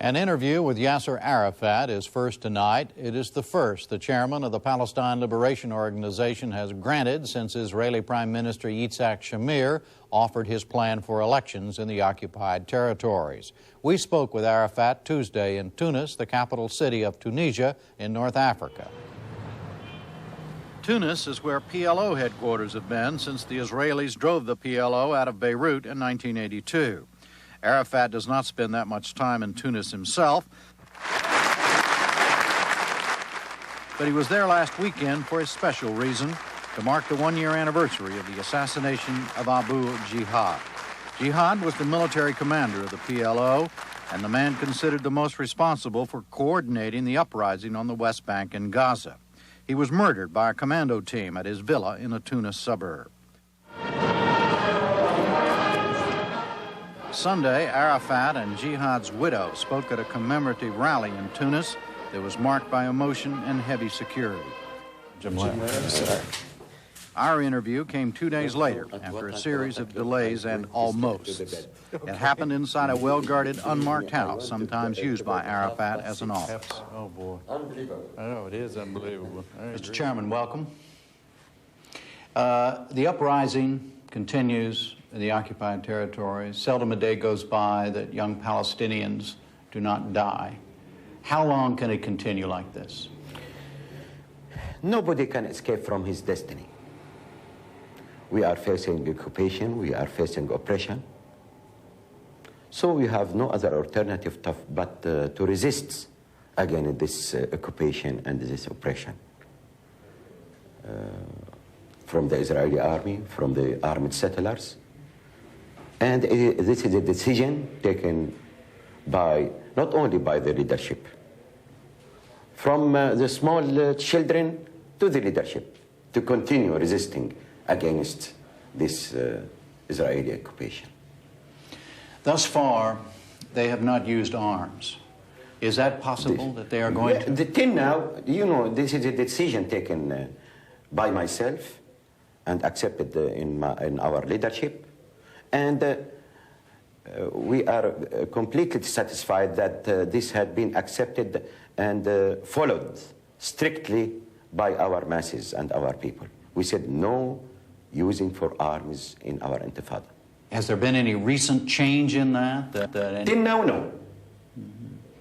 An interview with Yasser Arafat is first tonight. It is the first the chairman of the Palestine Liberation Organization has granted since Israeli Prime Minister Yitzhak Shamir offered his plan for elections in the occupied territories. We spoke with Arafat Tuesday in Tunis, the capital city of Tunisia in North Africa. Tunis is where PLO headquarters have been since the Israelis drove the PLO out of Beirut in 1982. Arafat does not spend that much time in Tunis himself, but he was there last weekend for a special reason, to mark the one-year anniversary of the assassination of Abu Jihad. Jihad was the military commander of the PLO and the man considered the most responsible for coordinating the uprising on the West Bank and Gaza. He was murdered by a commando team at his villa in a Tunis suburb. Sunday, Arafat and Jihad's widow spoke at a commemorative rally in Tunis that was marked by emotion and heavy security. Our interview came 2 days later after a series of delays and almosts. It happened inside a well-guarded, unmarked house, sometimes used by Arafat as an office. Oh, boy. Unbelievable. I know, it is unbelievable. Mr. Chairman, welcome. The uprising continues in the occupied territories. Seldom a day goes by that young Palestinians do not die. How long can it continue like this? Nobody can escape from his destiny. We are facing occupation, we are facing oppression. So we have no other alternative but to resist against this occupation and this oppression. From the Israeli army, from the armed settlers. And this is a decision taken by, not only by the leadership, from the small children to the leadership, to continue resisting against this Israeli occupation. Thus far, they have not used arms. Is that possible that they are going to? Till now, you know, this is a decision taken by myself and accepted in our leadership. And we are completely satisfied that this had been accepted and followed strictly by our masses and our people. We said no using for arms in our intifada. Has there been any recent change in that? Till now, no.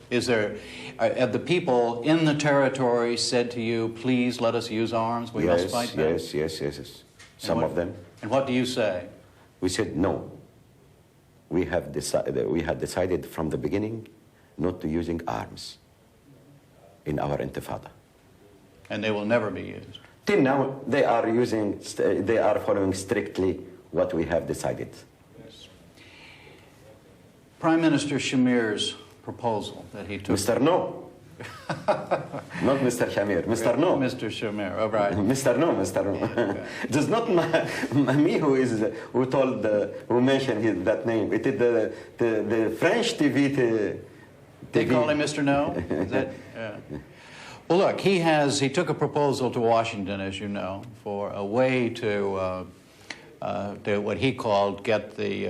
Is there, have the people in the territory said to you, please let us use arms, we must fight back? Yes. Some of them. And what do you say? We said no. We had decided from the beginning not to using arms in our intifada. And they will never be used? Till now, they are following strictly what we have decided. Yes. Prime Minister Shamir's proposal that he took... Mr. No. Not Mr. Shamir. Mr. No. Mr. Shamir, oh, right. Mr. No, Mr. No. Okay. It is not me who mentioned that name. It is the French TV. They call him Mr. No? Is that, yeah. Well, look, he took a proposal to Washington, as you know, for a way to what he called get the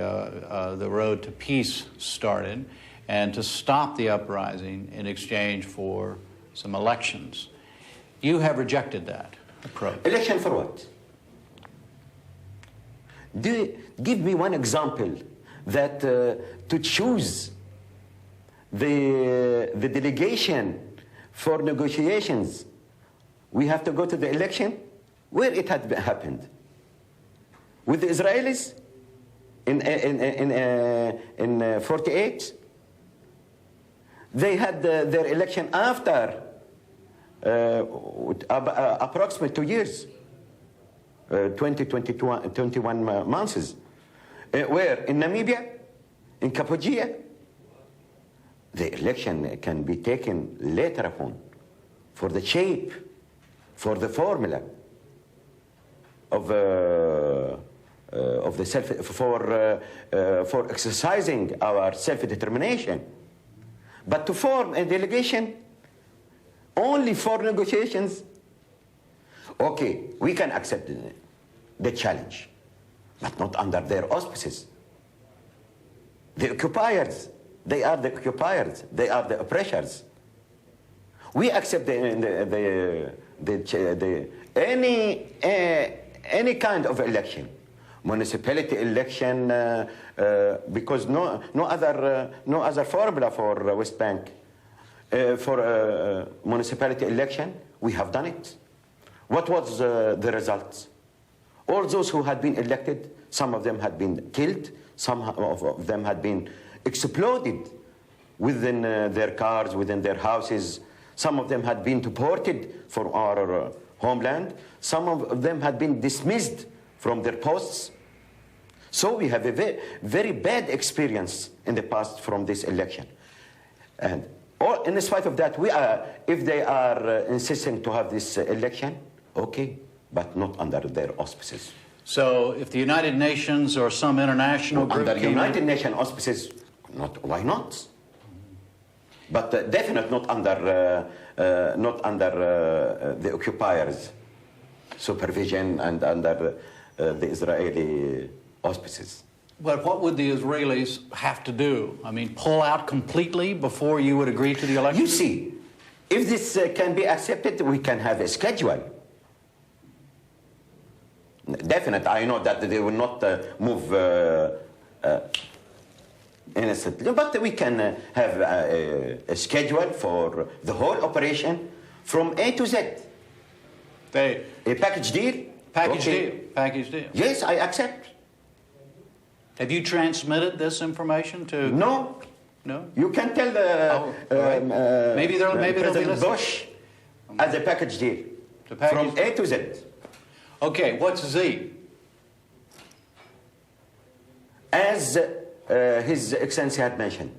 road to peace started, and to stop the uprising in exchange for some elections. You have rejected that approach. Election for what? Give me one example that to choose the delegation for negotiations, we have to go to the election where it had happened. With the Israelis in 48, they had their election after approximately 2 years, 21 months. Where? In Namibia, in Cambodia, the election can be taken later upon for the shape, for the formula of the self, for exercising our self-determination. But to form a delegation only for negotiations, okay, we can accept the challenge, but not under their auspices. The occupiers They are the occupiers. They are the oppressors. We accept any kind of election, municipality election, because no other formula for West Bank. For municipality election, we have done it. What was the results? All those who had been elected, some of them had been killed, some of them had been exploded within their cars, within their houses. Some of them had been deported from our homeland. Some of them had been dismissed from their posts. So we have a very bad experience in the past from this election. And in spite of that, if they are insisting to have this election, okay, but not under their auspices. So if the United Nations or some international group under United Nations auspices, why not? But definitely not under the occupiers' supervision and under the Israeli auspices. But what would the Israelis have to do? I mean, pull out completely before you would agree to the election? You see, if this can be accepted, we can have a schedule. Definitely, I know that they will not move innocently, but we can have a schedule for the whole operation from A to Z. A package deal? Package deal. Package deal. Yes, I accept. Have you transmitted this information to... No. No? You can tell maybe they'll be President listening. Bush as a package deal. From A to Z. Okay, what's Z? As His Excellency had mentioned.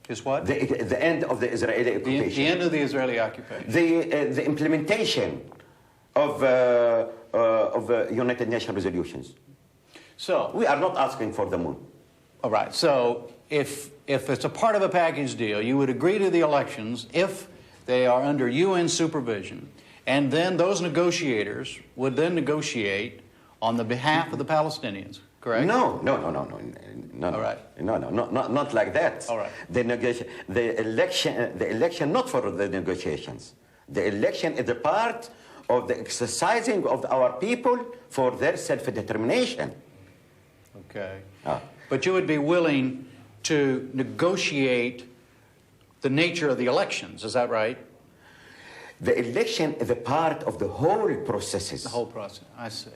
Is what? The end of the Israeli occupation. The end of the Israeli occupation. The implementation of United Nations resolutions. So we are not asking for the moon. All right. So if it's a part of a package deal, you would agree to the elections if they are under UN supervision, and then those negotiators would then negotiate on the behalf of the Palestinians. Correct? No. All right. No, not like that. All right. The election, not for the negotiations. The election is a part of the exercising of our people for their self-determination. Okay. But you would be willing to negotiate the nature of the elections, is that right? The election is a part of the whole processes. The whole process, I see.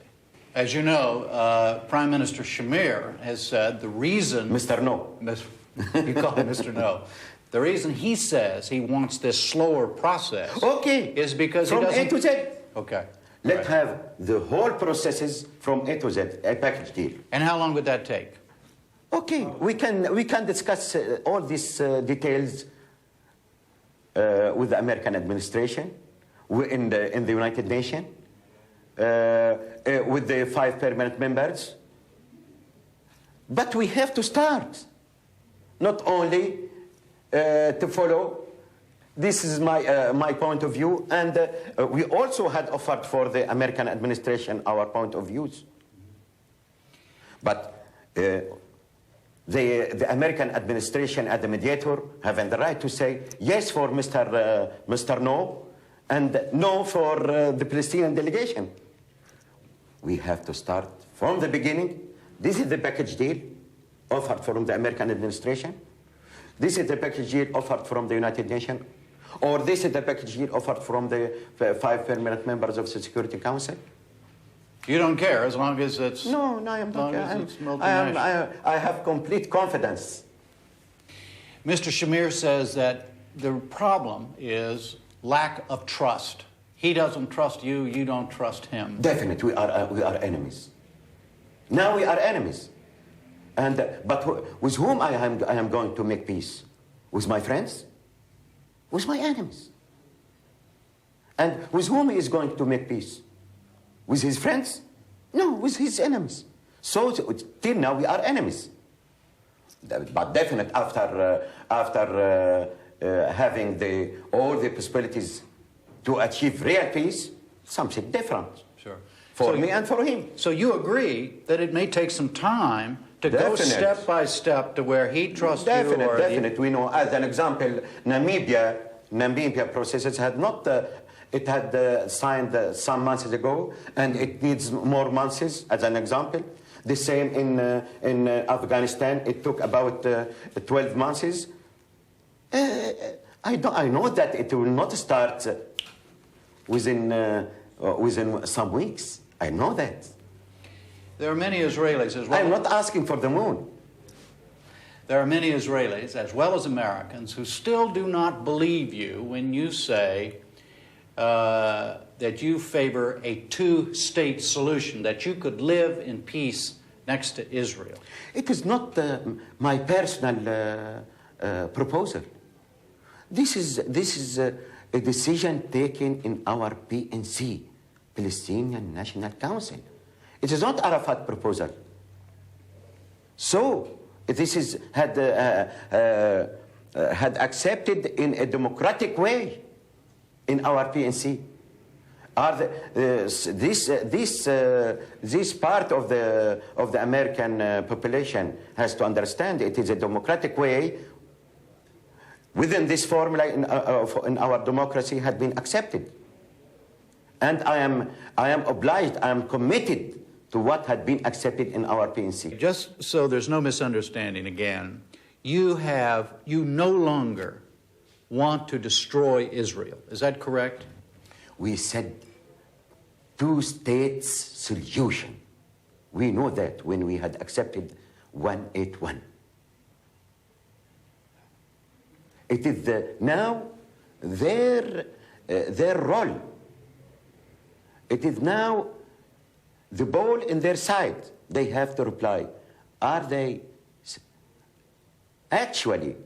As you know, Prime Minister Shamir has said the reason... Mr. No. You call him Mr. No. The reason he says he wants this slower process is because from he doesn't... A to Z. Okay. Let's have the whole processes from A to Z, a package deal. And how long would that take? Okay, we can discuss all these details with the American administration, in the United Nations, with the 5 permanent members. But we have to start, not only to follow. This is my point of view, and we also had offered for the American administration our point of views. But the American administration and the mediator having the right to say yes for Mr. No, and no for the Palestinian delegation. We have to start from the beginning. This is the package deal offered from the American administration. This is the package deal offered from the United Nations. Or this is the package deal offered from the 5 permanent members of the Security Council. You don't care as long as it's... No, I am not. I have complete confidence. Mr. Shamir says that the problem is lack of trust. He doesn't trust you, you don't trust him. Definitely, we are enemies. Now we are enemies. But with whom I am going to make peace? With my friends? With my enemies. And with whom he is going to make peace? With his friends? No, with his enemies. So till now we are enemies. But definitely after having all the possibilities to achieve real peace, something different. Sure. For me and for him. So you agree that it may take some time To go step by step to where he trusts you? Or Definite. We know, as an example, Namibia processes had not, it had signed some months ago, and it needs more months, as an example. The same in Afghanistan, it took about 12 months. I know that it will not start within some weeks. I know that. There are many Israelis as well. I'm not asking for the moon. There are many Israelis, as well as Americans, who still do not believe you when you say that you favor a two-state solution, that you could live in peace next to Israel. It is not my personal proposal. This is a decision taken in our PNC, Palestinian National Council. It is not Arafat's proposal. So this had accepted in a democratic way in our PNC. This part of the American population has to understand it is a democratic way within this formula in our democracy had been accepted. And I am obliged, I am committed to what had been accepted in our PNC. Just so there's no misunderstanding again, you no longer want to destroy Israel. Is that correct? We said two-state solution. We know that when we had accepted 181. It is now their role. It is now the ball in their side. They have to reply. Are they actually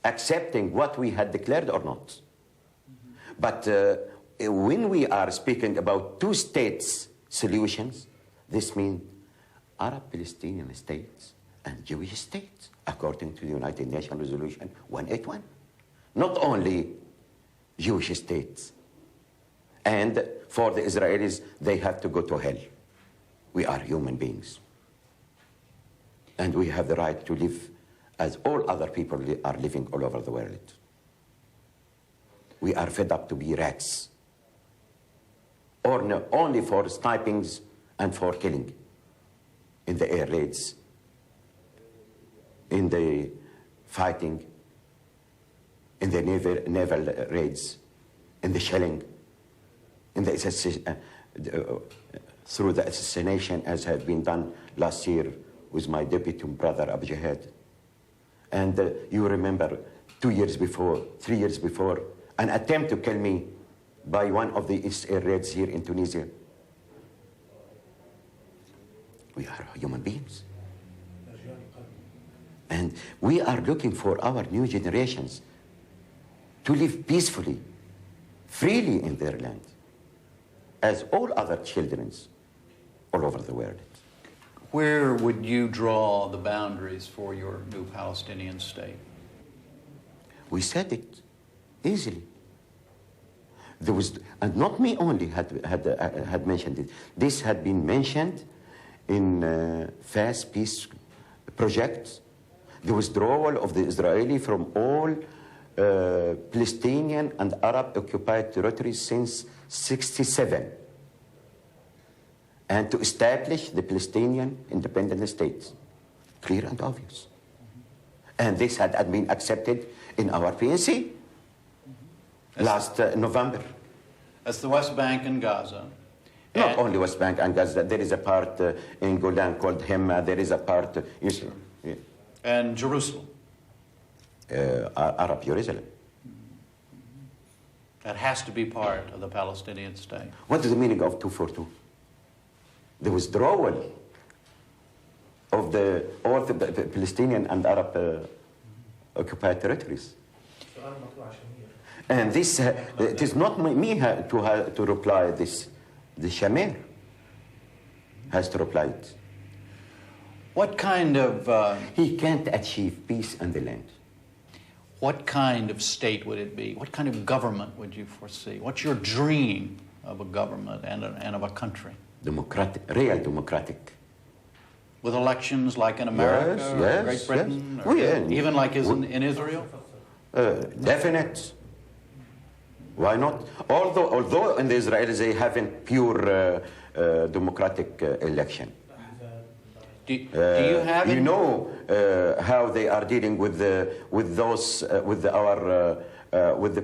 accepting what we had declared or not? Mm-hmm. But when we are speaking about two states solutions, this means Arab-Palestinian states and Jewish states, according to the United Nations Resolution 181. Not only Jewish states. And for the Israelis, they have to go to hell. We are human beings. And we have the right to live as all other people are living all over the world. We are fed up to be rats. Or no, only for snipings and for killing. In the air raids, in the fighting, in the naval raids, in the shelling, in the through the assassination as had been done last year with my deputy brother Abu Jihad. And you remember 2 years before, 3 years before, an attempt to kill me by one of the East Air raids here in Tunisia. We are human beings. And we are looking for our new generations to live peacefully, freely in their land, as all other children all over the world. Where would you draw the boundaries for your new Palestinian state? We said it easily. There was, and not me only had mentioned it. This had been mentioned in fast peace projects, the withdrawal of the Israeli from all Palestinian and Arab occupied territories since '67, and to establish the Palestinian independent states, clear and obvious. And this had been accepted in our PNC last November. That's the West Bank and Gaza. Not only West Bank and Gaza. There is a part in Golan called Hema. There is a part Israel. Yeah. And Jerusalem. Arab Jerusalem. That has to be part of the Palestinian state. What is the meaning of 242? The withdrawal of all the Palestinian and Arab occupied territories. And this, it is not me to reply this. The Shamir has to reply it. What kind of... He can't achieve peace in the land. What kind of state would it be? What kind of government would you foresee? What's your dream of a government and of a country? Democratic, real democratic. With elections like in America Yes, or yes, Great Britain? yes. Or Yeah. even like in Israel? Definite. Why not? Although in the Israelis they haven't pure democratic election. Do you have you know how they are dealing with the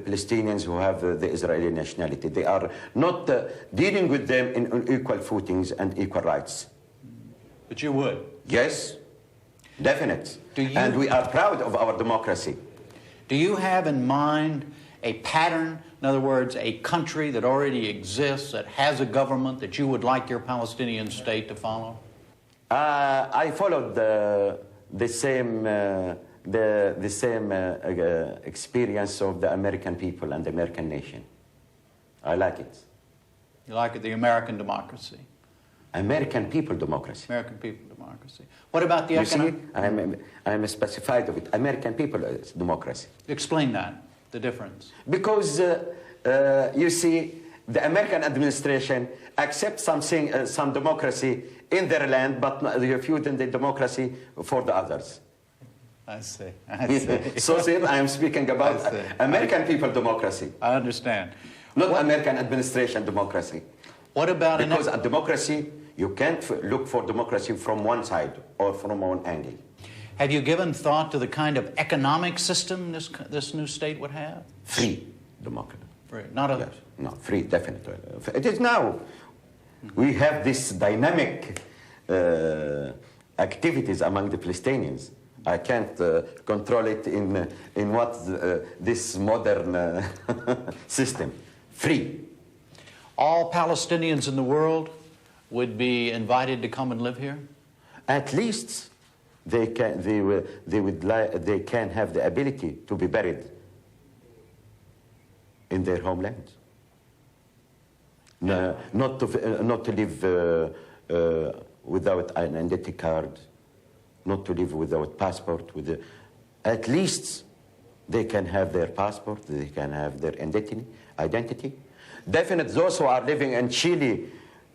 Palestinians who have the Israeli nationality. They are not dealing with them on equal footings and equal rights. But you would? Yes, definite. Do you, and we are proud of our democracy. Do you have in mind a pattern, in other words, a country that already exists, that has a government that you would like your Palestinian state to follow? I followed the same experience of the American people and the American nation. I like it. You like it, the American democracy? American people democracy. American people democracy. What about the economic? I'm specified of it. American people democracy. Explain that, the difference. Because you see, the American administration accepts some democracy in their land, but refusing the democracy for the others. I see. I see. So see, I am speaking about American people democracy. I understand. Not American administration democracy. What about because a democracy, you can't look for democracy from one side or from one angle. Have you given thought to the kind of economic system this new state would have? Free democracy. Free, not others. Yes. No, free, definitely. It is now. We have this dynamic activities among the Palestinians. I can't control it in what this modern system. Free. All Palestinians in the world would be invited to come and live here? At least they can have the ability to be buried in their homeland. No, not to live without an identity card, not to live without passport. At least they can have their passport, they can have their identity. Definitely, those who are living in Chile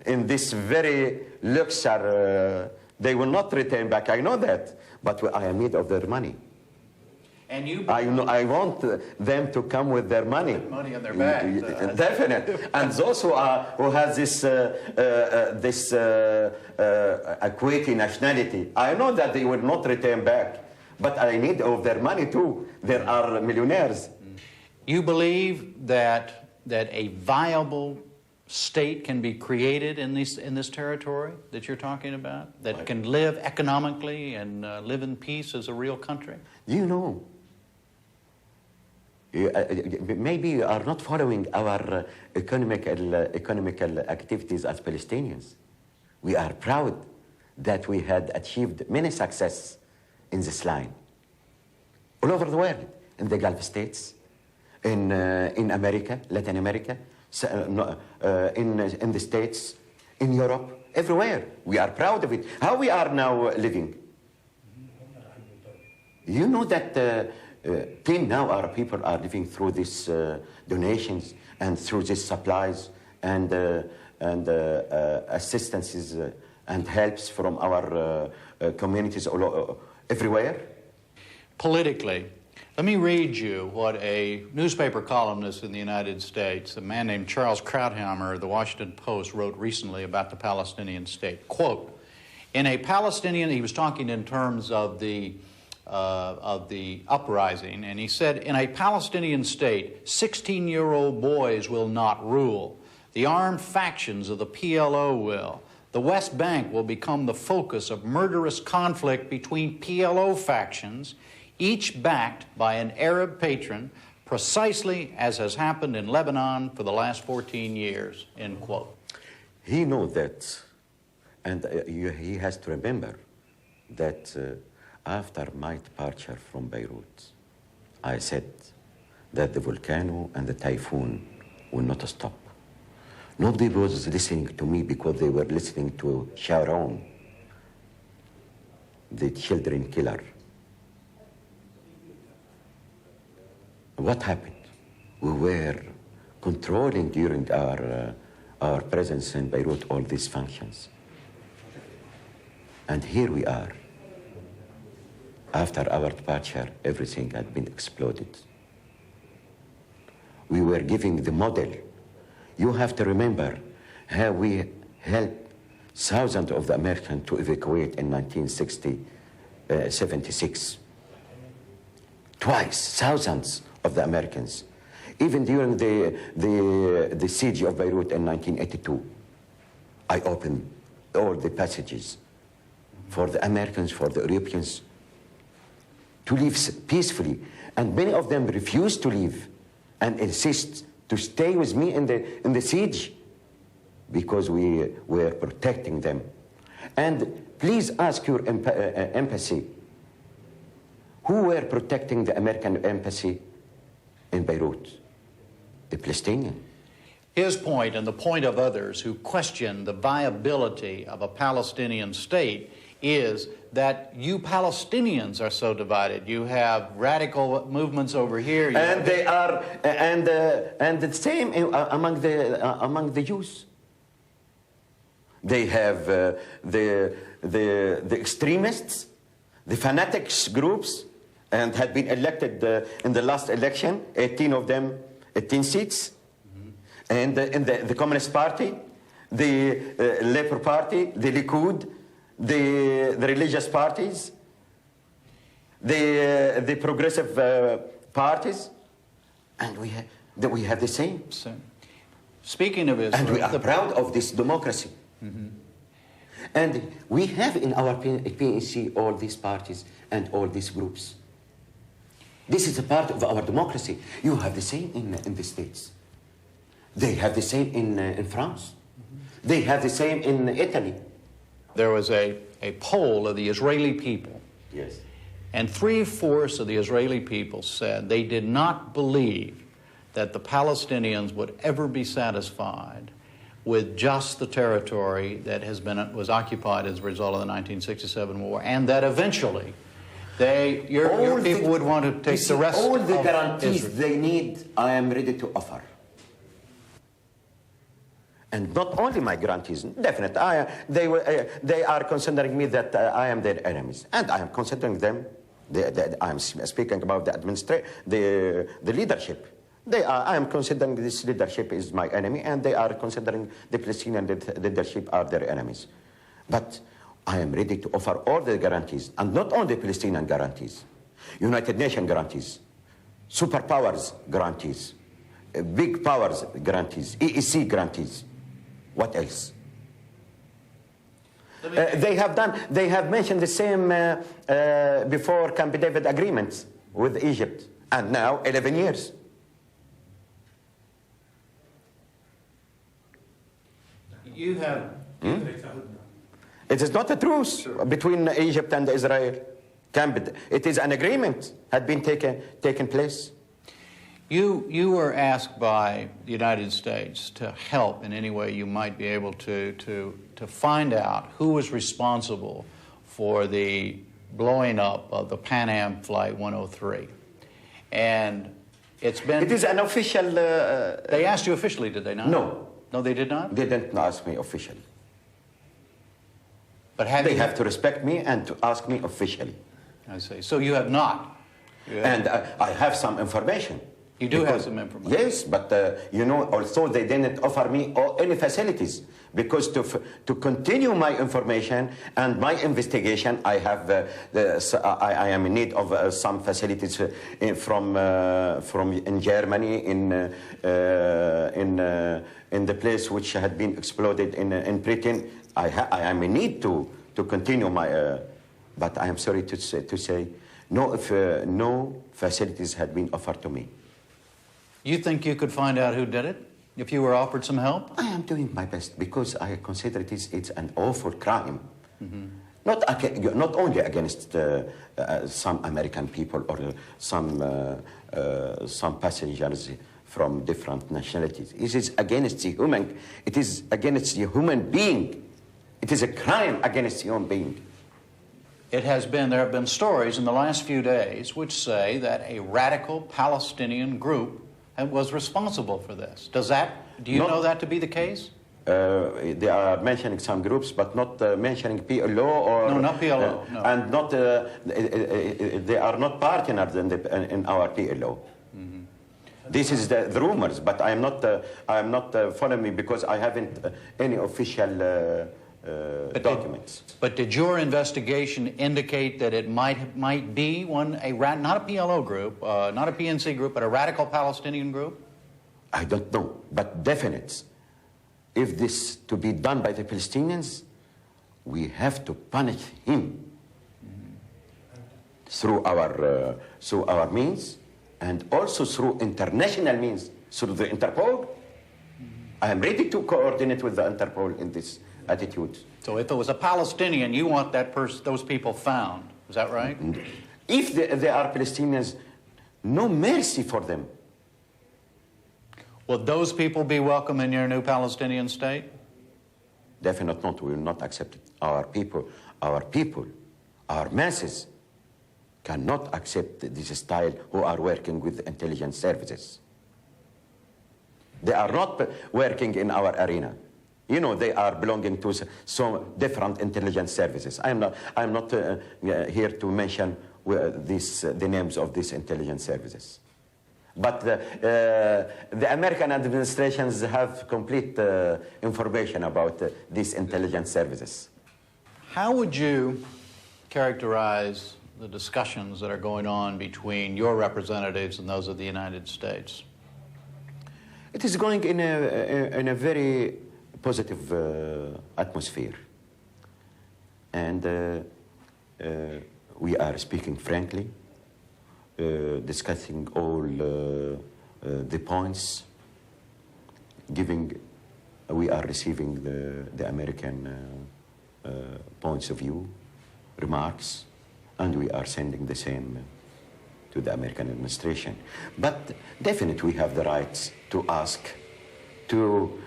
in this very luxury, they will not return back. I know that, but I am in need of their money. And you? I want them to come with their money. Money in their bags. Definitely. And those who has this equity nationality, I know that they will not return back, but I need of their money too. There are millionaires. You believe that a viable state can be created in this territory that you're talking about, that can live economically and live in peace as a real country? You know, maybe you are not following our economical activities as Palestinians. We are proud that we had achieved many success in this line. All over the world, in the Gulf states, in America, Latin America, in the States, in Europe, everywhere. We are proud of it. How we are now living. You know that till now our people are living through these donations and through these supplies and assistances and helps from our communities everywhere. Politically, let me read you what a newspaper columnist in the United States, a man named Charles Krauthammer of the Washington Post, wrote recently about the Palestinian state. Quote, in a Palestinian, he was talking in terms of the uprising, and he said, in a Palestinian state, 16-year-old boys will not rule. The armed factions of the PLO will. The West Bank will become the focus of murderous conflict between PLO factions, each backed by an Arab patron, precisely as has happened in Lebanon for the last 14 years, end quote. He knows that, and he has to remember that after my departure from Beirut, I said that the volcano and the typhoon will not stop. Nobody was listening to me because they were listening to Sharon, the children killer. What happened? We were controlling during our presence in Beirut all these functions. And here we are. After our departure, everything had been exploded. We were giving the model. You have to remember how we helped thousands of the Americans to evacuate in 1976. Twice, thousands of the Americans. Even during the siege of Beirut in 1982, I opened all the passages for the Americans, for the Europeans, to live peacefully. And many of them refused to leave and insist to stay with me in the siege because we were protecting them. And please ask your embassy, who were protecting the American embassy in Beirut? The Palestinian. His point and the point of others who question the viability of a Palestinian state is that you Palestinians are so divided. You have radical movements over here. And they are, and the same among the Jews. They have the extremists, the fanatics groups, and had been elected in the last election, 18 of them, 18 seats. And in the Communist Party, the Labour Party, the Likud, the religious parties, the progressive parties, and we have the same. Speaking of Israel, and we are proud of this democracy. Mm-hmm. And we have in our PNC all these parties and all these groups. This is a part of our democracy. You have the same in the States. They have the same in France. Mm-hmm. They have the same in Italy. There was a poll of the Israeli people. Yes. And 3/4 of the Israeli people said they did not believe that the Palestinians would ever be satisfied with just the territory that was occupied as a result of the 1967 war, and that eventually your people would want to take the rest all the of guarantees Israel. they need, I am ready to offer. And not only my guarantees, definitely. They are considering me that I am their enemies, and I am considering them. I am speaking about the leadership. I am considering this leadership is my enemy, and they are considering the Palestinian leadership are their enemies. But I am ready to offer all the guarantees, and not only Palestinian guarantees, United Nations guarantees, superpowers guarantees, big powers guarantees, EEC guarantees. What else? They have mentioned the same before Camp David agreements with Egypt, and now 11 years. You have... It is not a truce between Egypt and Israel. It is an agreement had been taken place. You were asked by the United States to help in any way you might be able to find out who was responsible for the blowing up of the Pan Am Flight 103. And it's been... It is an official... They asked you officially, did they not? No. No, they did not? They didn't ask me officially. But they have to respect me and to ask me officially. I see. So you have not? And I have some information. You do have some information? Yes, but you know, also they didn't offer me any facilities, because to continue my information and my investigation, I have I am in need of some facilities from in Germany, in the place which had been exploded in Britain. I am in need to continue my, but I am sorry to say no facilities had been offered to me. You think you could find out who did it if you were offered some help? I am doing my best, because I consider it's an awful crime. Mm-hmm. Not only against some American people or some passengers from different nationalities. It is against the human. It is against the human being. It is a crime against the human being. There have been stories in the last few days which say that a radical Palestinian group was responsible for this. Do you know that to be the case? They are mentioning some groups, but not mentioning PLO or... No, not PLO, no. And not, they are not partners in our PLO. This is the rumors, but I am not following me because I haven't any official documents. But did your investigation indicate that it might be not a PLO group, not a PNC group, but a radical Palestinian group? I don't know, but definite. If this to be done by the Palestinians, we have to punish him through our means, and also through international means, through the Interpol. I am ready to coordinate with the Interpol in this attitude. So if it was a Palestinian, you want those people found. Is that right? If they are Palestinians, no mercy for them. Will those people be welcome in your new Palestinian state? Definitely not. We will not accept it. Our people, our masses cannot accept this style who are working with intelligence services. They are not working in our arena. You know, they are belonging to some different intelligence services. I'm not here to mention the names of these intelligence services. But the American administrations have complete information about these intelligence services. How would you characterize the discussions that are going on between your representatives and those of the United States? It is going in a very positive atmosphere. And we are speaking frankly, discussing all the points, we are receiving the American points of view, remarks, and we are sending the same to the American administration. But definitely we have the rights to ask, to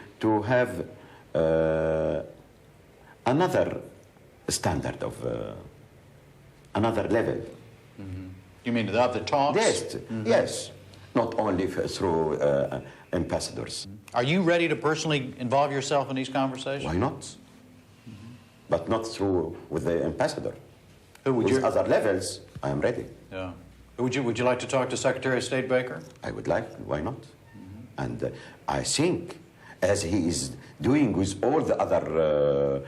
have another standard of, another level. Mm-hmm. You mean of the talks? Yes, yes. Not only through ambassadors. Are you ready to personally involve yourself in these conversations? Why not? But not through with the ambassador. Who would with you? Other levels, I am ready. Yeah. Would you like to talk to Secretary of State Baker? I would like. Why not? And I think, as he is doing with all the other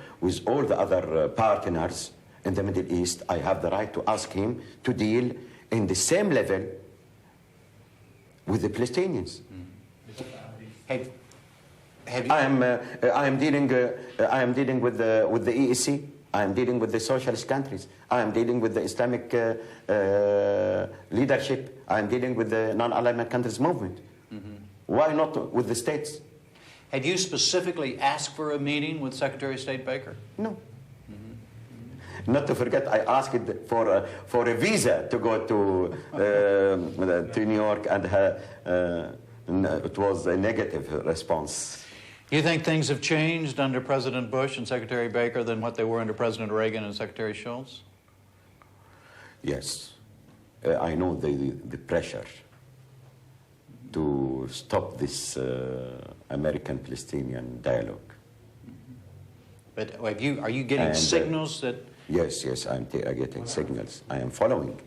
partners in the Middle East, I have the right to ask him to deal in the same level with the Palestinians. I am dealing with the EEC. I am dealing with the socialist countries. I am dealing with the Islamic leadership. I am dealing with the non-alignment countries movement. Why not with the states? Have you specifically asked for a meeting with Secretary of State Baker? No. Not to forget, I asked for a visa to go to New York, and it was a negative response. You think things have changed under President Bush and Secretary Baker than what they were under President Reagan and Secretary Schultz? Yes. I know the pressure to stop this American-Palestinian dialogue. But are you getting signals that... Yes, I'm getting signals. I am following.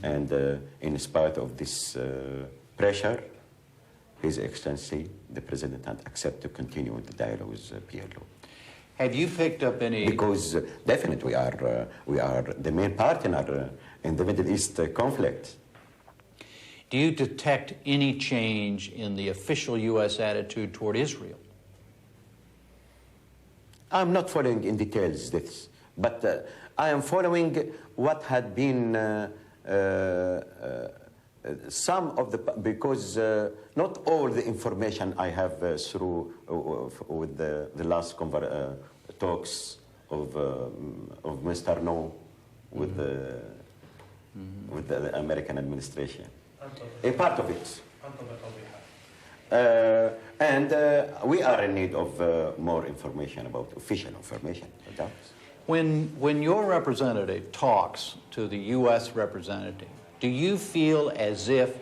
And in spite of this pressure, His Excellency, the President, had accepted to continue with the dialogue with PLO. Have you picked up any... Because definitely we are the main partner in the Middle East conflict. Do you detect any change in the official U.S. attitude toward Israel? I'm not following in details this, but I am following what had been some of the, because not all the information I have through with the last talks of Mr. No with the American administration. A part of it. And we are in need of more information about official information. When your representative talks to the U.S. representative, do you feel as if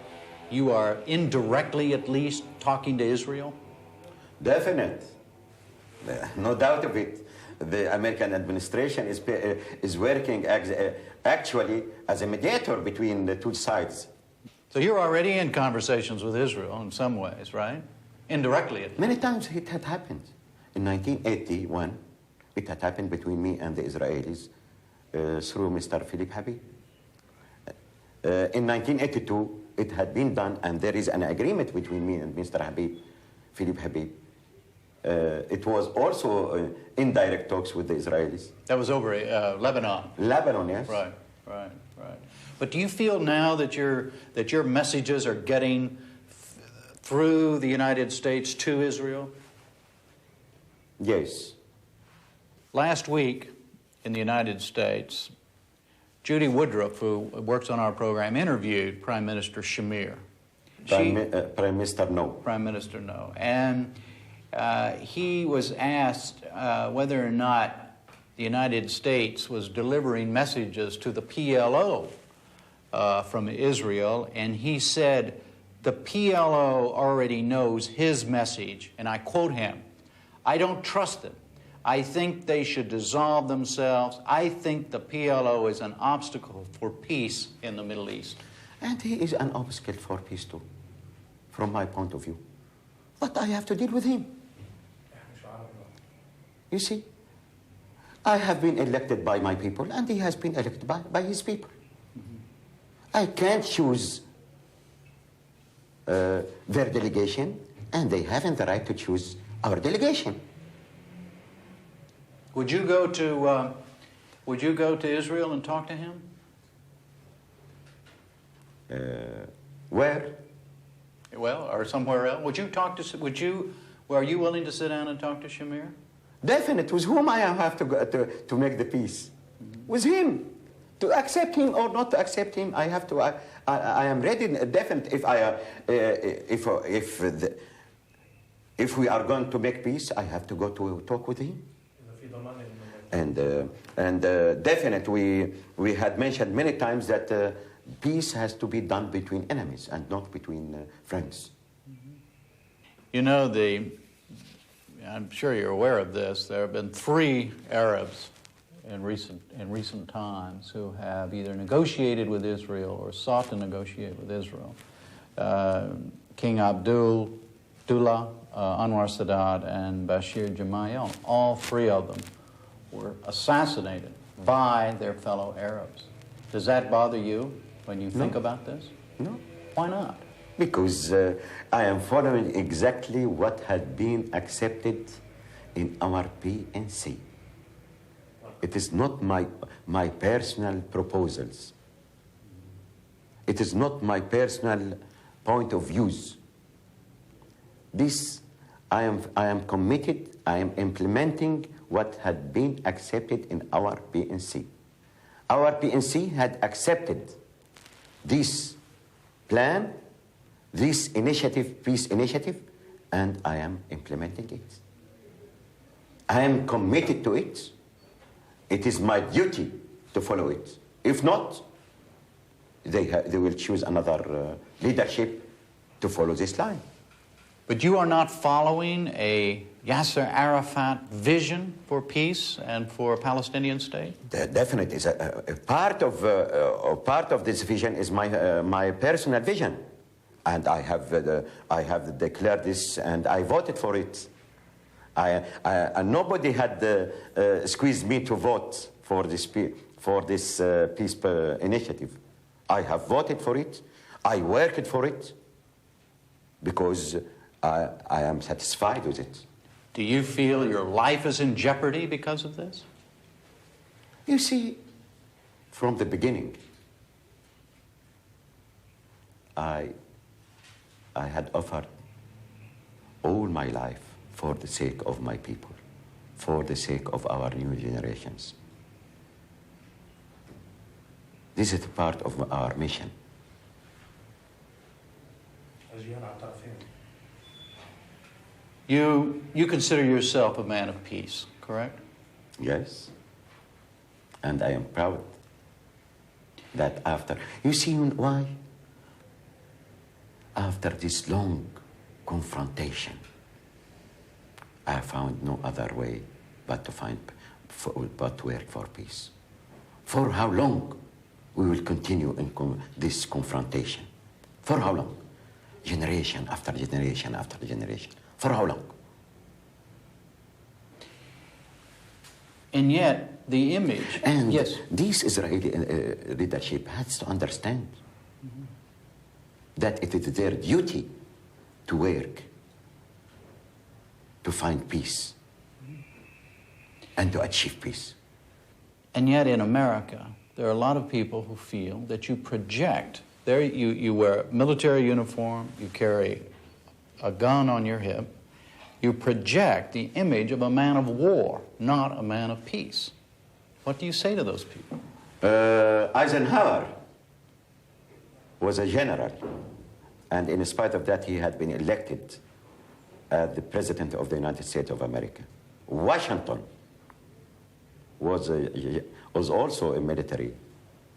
you are indirectly at least talking to Israel? Definite. No doubt of it. The American administration is working actually as a mediator between the two sides. So you're already in conversations with Israel in some ways, right? Indirectly. Many times it had happened. In 1981, it had happened between me and the Israelis through Mr. Philip Habib. In 1982, it had been done, and there is an agreement between me and Mr. Habib, Philip Habib. It was also indirect talks with the Israelis. That was over Lebanon. Lebanon, yes. Right. But do you feel now that your messages are getting through the United States to Israel? Yes. Last week in the United States, Judy Woodruff, who works on our program, interviewed Prime Minister Shamir. Prime Minister, no. Prime Minister, no. And he was asked whether or not the United States was delivering messages to the PLO from Israel, and he said, the PLO already knows his message, and I quote him, "I don't trust them. I think they should dissolve themselves. I think the PLO is an obstacle for peace in the Middle East." And he is an obstacle for peace too, from my point of view. But I have to deal with him. You see, I have been elected by my people, and he has been elected by his people. I can't choose their delegation, and they haven't the right to choose our delegation. Would you go to Israel and talk to him? Where? Well, or somewhere else. Are you willing to sit down and talk to Shamir? Definite. With whom I have to go to make the peace? With him. To accept him or not to accept him, I have to. I am ready. Definite. If we are going to make peace, I have to go to talk with him. And definite. We had mentioned many times that peace has to be done between enemies and not between friends. You know, I'm sure you're aware of this. There have been 3 Arabs in recent times who have either negotiated with Israel or sought to negotiate with Israel. King Abdullah, Anwar Sadat, and Bashir Gemayel. All 3 of them were assassinated by their fellow Arabs. Does that bother you when you think about this? No. Why not? Because I am following exactly what had been accepted in our PNC. It is not my personal proposals. It is not my personal point of views. This, I am committed, I am implementing what had been accepted in our PNC. Our PNC had accepted this plan, this initiative, peace initiative, and I am implementing it. I am committed to it. It is my duty to follow it. If not, they will choose another leadership to follow this line. But you are not following a Yasser Arafat vision for peace and for a Palestinian state? Definitely. A part of this vision is my personal vision. And I have declared this, and I voted for it. And nobody had squeezed me to vote for this peace initiative. I have voted for it. I worked for it because I am satisfied with it. Do you feel your life is in jeopardy because of this? You see, from the beginning, I had offered all my life for the sake of my people, for the sake of our new generations. This is part of our mission. You consider yourself a man of peace, correct? Yes. And I am proud that after... You see why? After this long confrontation, I have found no other way but to but to work for peace. For how long we will continue in this confrontation? For how long? Generation after generation after generation. For how long? And yet, the image... And yes. this Israeli leadership has to understand that it is their duty to work, to find peace, and to achieve peace. And yet in America, there are a lot of people who feel that you project, there you wear a military uniform, you carry a gun on your hip, you project the image of a man of war, not a man of peace. What do you say to those people? Eisenhower was a general, and in spite of that, he had been elected as the President of the United States of America. Washington was also a military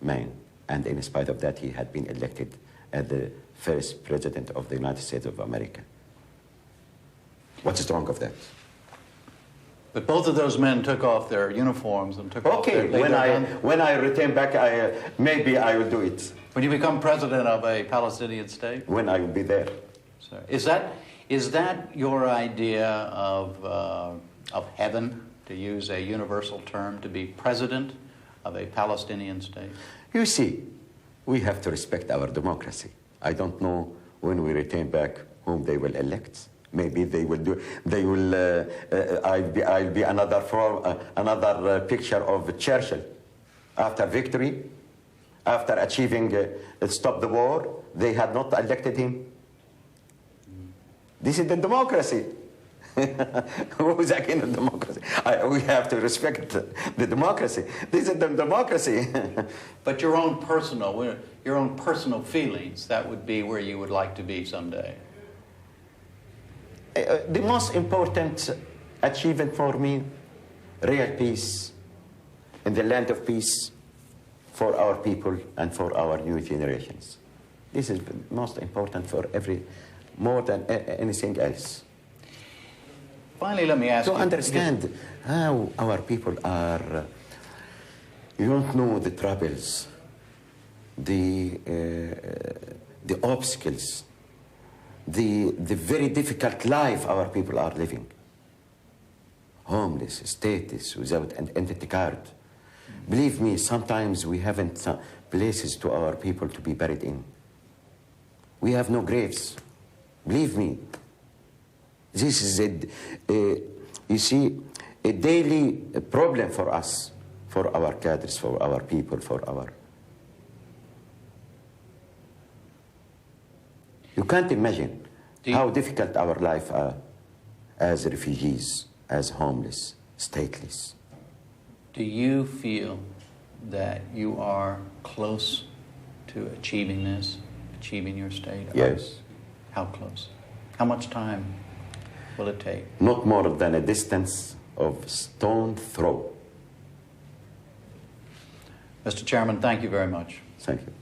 man, and in spite of that, he had been elected as the first President of the United States of America. What's wrong of that? But both of those men took off their uniforms and took off their... when I return back, maybe I will do it. When you become president of a Palestinian state? When I will be there. So is that your idea of heaven, to use a universal term, to be president of a Palestinian state? You see, we have to respect our democracy. I don't know when we return back whom they will elect. Maybe they will do. They will. I'll be another picture of Churchill after victory, after achieving stop the war. They had not elected him. This is the democracy. Who's against democracy? We have to respect the democracy. This is the democracy. But your own personal feelings, that would be where you would like to be someday. The most important achievement for me, real peace in the land of peace for our people and for our new generations. This is most important for more than anything else. Finally, let me ask you... To understand how our people are, you don't know the troubles, the obstacles, the very difficult life our people are living. Homeless, stateless, without an identity card. Believe me, sometimes we haven't places to our people to be buried in. We have no graves. Believe me. This is you see, a daily problem for us, for our cadres, for our people, for our... You can't imagine how difficult our life are as refugees, as homeless, stateless. Do you feel that you are close to achieving this, achieving your state? Yes. How close? How much time will it take? Not more than a distance of stone throw. Mr. Chairman, thank you very much. Thank you.